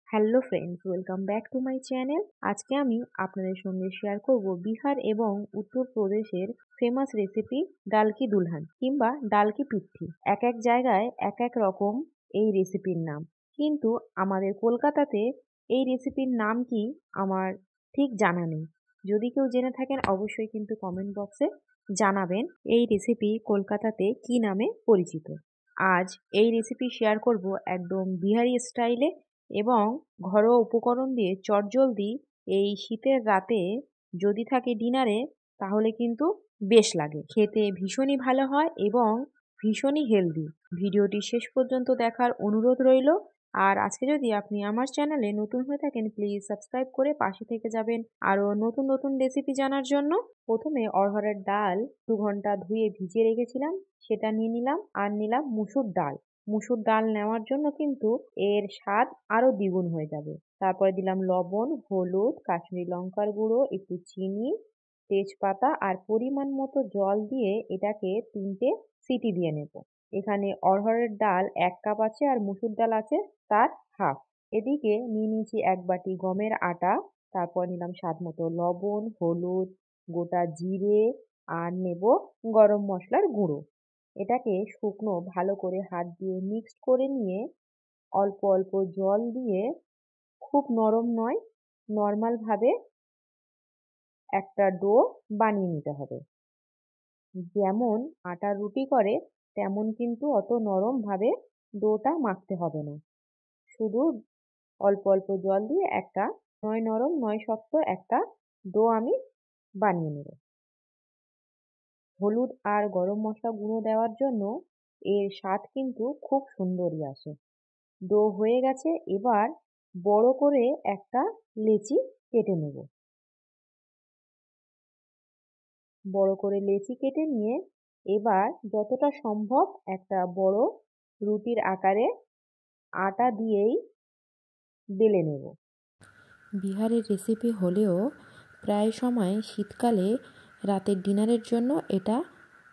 Hello friends, welcome back to my channel. আজকে আমি আপনাদের সঙ্গে শেয়ার করব বিহার এবং উত্তরপ্রদেশের ফেমাস রেসিপি ডাল কি দুলহান কিংবা ডাল কি পিঠি। এক এক জায়গায় এক এক রকম এই রেসিপির নাম, কিন্তু আমাদের কলকাতাতে এই রেসিপির নাম কি আমার ঠিক জানা নেই। যদি কেউ জেনে থাকেন অবশ্যই কিন্তু কমেন্ট বক্সে জানাবেন এই রেসিপি কলকাতাতে কি নামে পরিচিত। আজ এই রেসিপি শেয়ার করব একদম বিহারি স্টাইলে এবং ঘরোয়া উপকরণ দিয়ে চটজলদি। এই শীতের রাতে যদি থাকে ডিনারে, তাহলে কিন্তু বেশ লাগে খেতে, ভীষণই ভালো হয় এবং ভীষণই হেলদি। ভিডিওটি শেষ পর্যন্ত দেখার অনুরোধ রইল। আর আজকে যদি আপনি আমার চ্যানেলে নতুন হয়ে থাকেন, প্লিজ সাবস্ক্রাইব করে পাশে থেকে যাবেন আরও নতুন নতুন রেসিপি জানার জন্য। প্রথমে অড়হরের ডাল 2 ঘন্টা ধুয়ে ভিজিয়ে রেখেছিলাম, সেটা নিয়ে নিলাম। আর নিলাম মুসুর ডাল। মুসুর ডাল নেওয়ার জন্য কিন্তু এর স্বাদ আরো দ্বিগুণ হয়ে যাবে। তারপরে দিলাম লবণ, হলুদ, কাশ্মীরি লঙ্কার গুঁড়ো, একটু চিনি, তেজপাতা আর পরিমাণ মতো জল দিয়ে এটাকে 3টে সিটি দিয়ে নেব। এখানে অড়হরের ডাল 1 কাপ আছে আর মুসুর ডাল আছে তার হাফ। এদিকে নিয়ে নিয়েছি 1 বাটি গমের আটা। তারপর নিলাম স্বাদ মতো লবণ, হলুদ, গোটা জিরে আর নেব গরম মশলার গুঁড়ো। এটাকে শুকনো ভালো করে হাত দিয়ে মিক্সড করে নিয়ে অল্প অল্প জল দিয়ে, খুব নরম নয়, নর্মাল ভাবে একটা ডো বানিয়ে নিতে হবে। যেমন আটার রুটি করে তেমন কিন্তু অত নরম ভাবে ডোটা মাখতে হবে না। শুধু অল্প অল্প জল দিয়ে একটা নয় নরম নয় শক্ত একটা ডো আমি বানিয়ে নেব। হলুদ আর গরম মশলা গুঁড়ো দেওয়ার জন্য এর স্বাদ কিন্তু খুব সুন্দরই আসে। ডো হয়ে গেছে, এবার বড় করে একটা লেচি কেটে নেব। বড় করে লেচি কেটে নিয়ে এবার যতটা সম্ভব একটা বড় রুটির আকারে আটা দিয়েই বেলে নেব। বিহারের রেসিপি হলেও প্রায় সময় শীতকালে রাতের ডিনারের জন্য এটা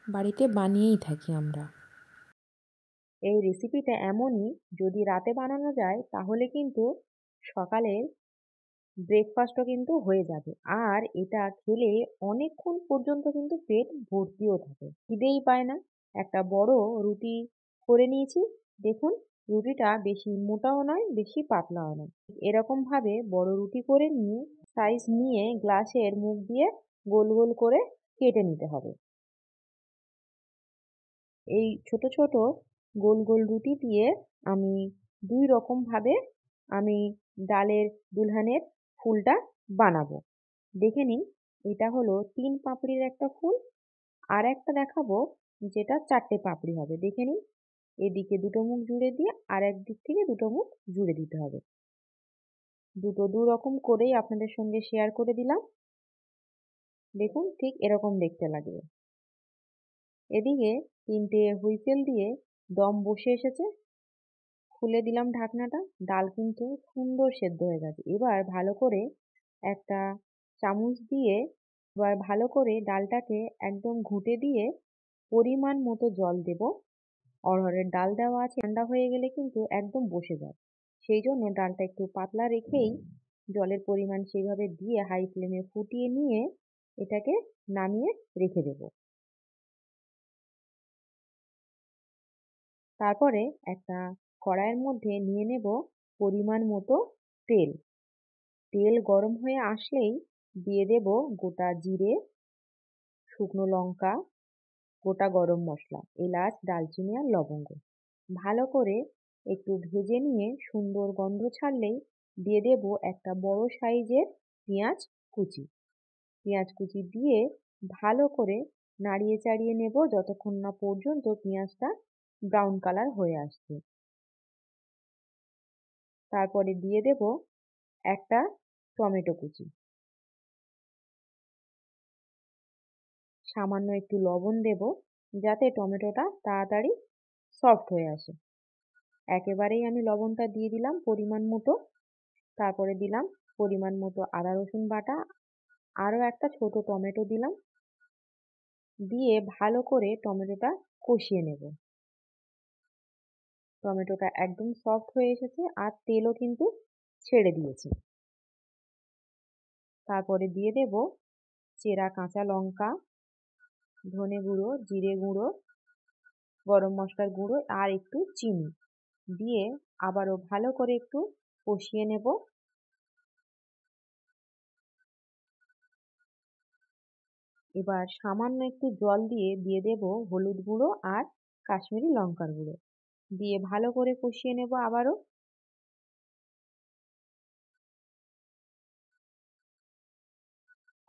বাড়িতে বানিয়েই থাকি আমরা। এই রেসিপিটা এমনই, যদি রাতে বানানো যায় তাহলে কিন্তু সকালের ব্রেকফাস্টও কিন্তু হয়ে যাবে। আর এটা খেলে অনেকক্ষণ পর্যন্ত কিন্তু পেট ভর্তিও থাকে, খিদেই পায় না। একটা বড় রুটি করে নিয়েছি। দেখুন, রুটিটা বেশি মোটাও নয়, বেশি পাতলাও নয়। এরকম ভাবে বড় রুটি করে নিয়ে সাইজ নিয়ে গ্লাসের মুখ দিয়ে গোল গোল করে কেটে নিতে হবে। এই ছোট ছোট গোল গোল রুটি দিয়ে আমি 2 রকম ভাবে আমি ডালের দুলহানের ফুলটা বানাবো। দেখে নিন, এটা হলো 3 পাপড়ির একটা ফুল। আর একটা দেখাবো যেটা 4টে পাপড়ি হবে। দেখে নিন, এদিকে 2টো মুখ জুড়ে দিয়ে আর একদিক থেকে 2টো মুখ জুড়ে দিতে হবে। দুটো 2 রকম করেই আপনাদের সঙ্গে শেয়ার করে দিলাম। দেখুন, ঠিক এরকম দেখতে লাগবে। এদিকে 3টে হুইসেল দিয়ে দম বসে এসেছে। খুলে দিলাম ঢাকনাটা। ডাল কিন্তু সুন্দর সেদ্ধ হয়ে গেছে। এবার ভালো করে একটা চামচ দিয়ে এবার ভালো করে ডালটাকে একদম ঘুঁটে দিয়ে পরিমাণ মতো জল দেব। অড়হরের ডাল দেওয়া আছে, ঠান্ডা হয়ে গেলে কিন্তু একদম বসে যায়। সেই জন্য ডালটা একটু পাতলা রেখেই জলের পরিমাণ সেইভাবে দিয়ে হাই ফ্লেমে ফুটিয়ে নিয়ে এটাকে নামিয়ে রেখে দেব। তারপরে একটা কড়াইয়ের মধ্যে নিয়ে নেব পরিমাণ মতো তেল। তেল গরম হয়ে আসলেই দিয়ে দেব গোটা জিরে, শুকনো লঙ্কা, গোটা গরম মশলা, এলাচ, দারচিনি আর লবঙ্গ। ভালো করে একটু ভেজে নিয়ে সুন্দর গন্ধ ছাড়লেই দিয়ে দেব একটা বড় সাইজের পেঁয়াজ কুচি। পেঁয়াজ কুচি দিয়ে ভালো করে নাড়িয়ে চাড়িয়ে নেব যতক্ষণ না পর্যন্ত পেঁয়াজটা ব্রাউন কালার হয়ে আসছে। তারপরে দিয়ে দেব একটা টমেটো কুচি। সামান্য একটু লবণ দেব যাতে টমেটোটা তাড়াতাড়ি সফট হয়ে আসে। একেবারেই আমি লবণটা দিয়ে দিলাম পরিমাণ মতো। তারপরে দিলাম পরিমাণ মতো আদা রসুন বাটা। আরও একটা ছোট টমেটো দিলাম। দিয়ে ভালো করে টমেটোটা কষিয়ে নেব। টমেটোটা একদম সফট হয়ে এসেছে আর তেলও কিন্তু ছেড়ে দিয়েছে। তারপরে দিয়ে দেব চেরা কাঁচা লঙ্কা, ধনে গুঁড়ো, জিরে গুঁড়ো, গরম মশলার গুঁড়ো আর একটু চিনি দিয়ে আবারও ভালো করে একটু কষিয়ে নেব। এবার সামান্য একটু জল দিয়ে দেব হলুদ গুঁড়ো আর কাশ্মীরি লঙ্কার গুঁড়ো দিয়ে ভালো করে কষিয়ে নেব আবারও।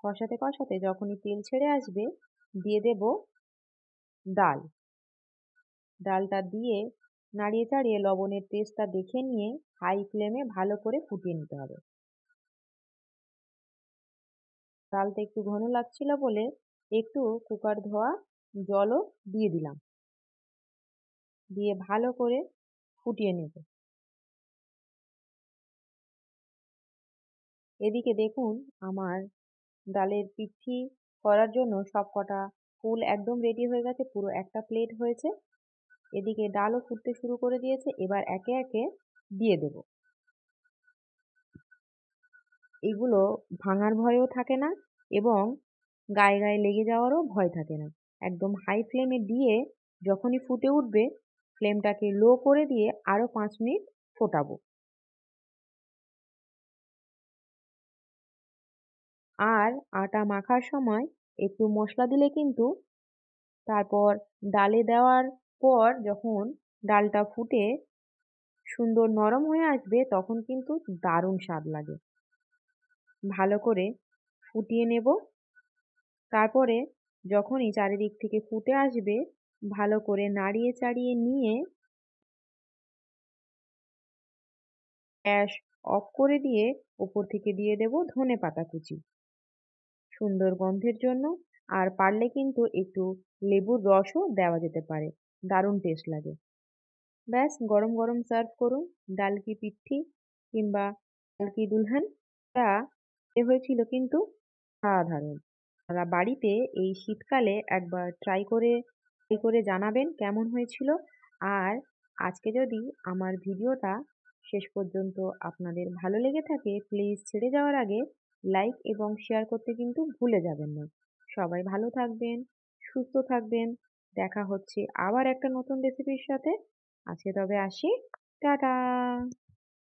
কষাতে কষাতে যখনই তেল ছেড়ে আসবে দিয়ে দেব ডাল। ডালটা দিয়ে নাড়িয়ে চাড়িয়ে লবণের টেস্টটা দেখে নিয়ে হাই ফ্লেমে ভালো করে ফুটিয়ে নিতে হবে। ডালটা একটু ঘন লাগছিল বলে একটু কুকার ধোয়া জলও দিয়ে দিলাম, দিয়ে ভালো করে ফুটিয়ে নেব। এদিকে দেখুন আমার ডালের পিঠি করার জন্য সবকটা ফুল একদম রেডি হয়ে গেছে, পুরো একটা প্লেট হয়েছে। এদিকে ডালও ফুটতে শুরু করে দিয়েছে, এবার একে একে দিয়ে দেব। এগুলো ভাঙার ভয়ও থাকে না এবং গায়ে গায়ে লেগে যাওয়ারও ভয় থাকে না। একদম হাই ফ্লেমে দিয়ে যখনই ফুটে উঠবে ফ্লেমটাকে লো করে দিয়ে আরও 5 মিনিট ফোটাবো। আর আটা মাখার সময় একটু মশলা দিলে কিন্তু তারপর ডালে দেওয়ার পর যখন ডালটা ফুটে সুন্দর নরম হয়ে আসবে তখন কিন্তু দারুণ স্বাদ লাগে। ভালো করে ফুটিয়ে নেব। তারপরে যখনই চারিদিক থেকে ফুটে আসবে ভালো করে নাড়িয়ে চাড়িয়ে নিয়ে গ্যাস অফ করে দিয়ে ওপর থেকে দিয়ে দেব ধনেপাতা কুচি সুন্দর গন্ধের জন্য। আর পারলে কিন্তু একটু লেবুর রসও দেওয়া যেতে পারে, দারুণ টেস্ট লাগে। ব্যাস গরম গরম সার্ভ করুন ডাল কি পিঠি কিংবা ডাল কি দুলহান। টা হয়েছিল কিন্তু অসাধারণ। আপনারা বাড়িতে এই শীতকালে একবার ট্রাই করে জানাবেন কেমন হয়েছিল। আর আজকে যদি আমার ভিডিওটা শেষ পর্যন্ত আপনাদের ভালো লেগে থাকে প্লিজ ছেড়ে যাওয়ার আগে লাইক এবং শেয়ার করতে কিন্তু ভুলে যাবেন না। সবাই ভালো থাকবেন, সুস্থ থাকবেন। দেখা হচ্ছে আবার একটা নতুন রেসিপির সাথে। আজকে তবে আসি। টাটা।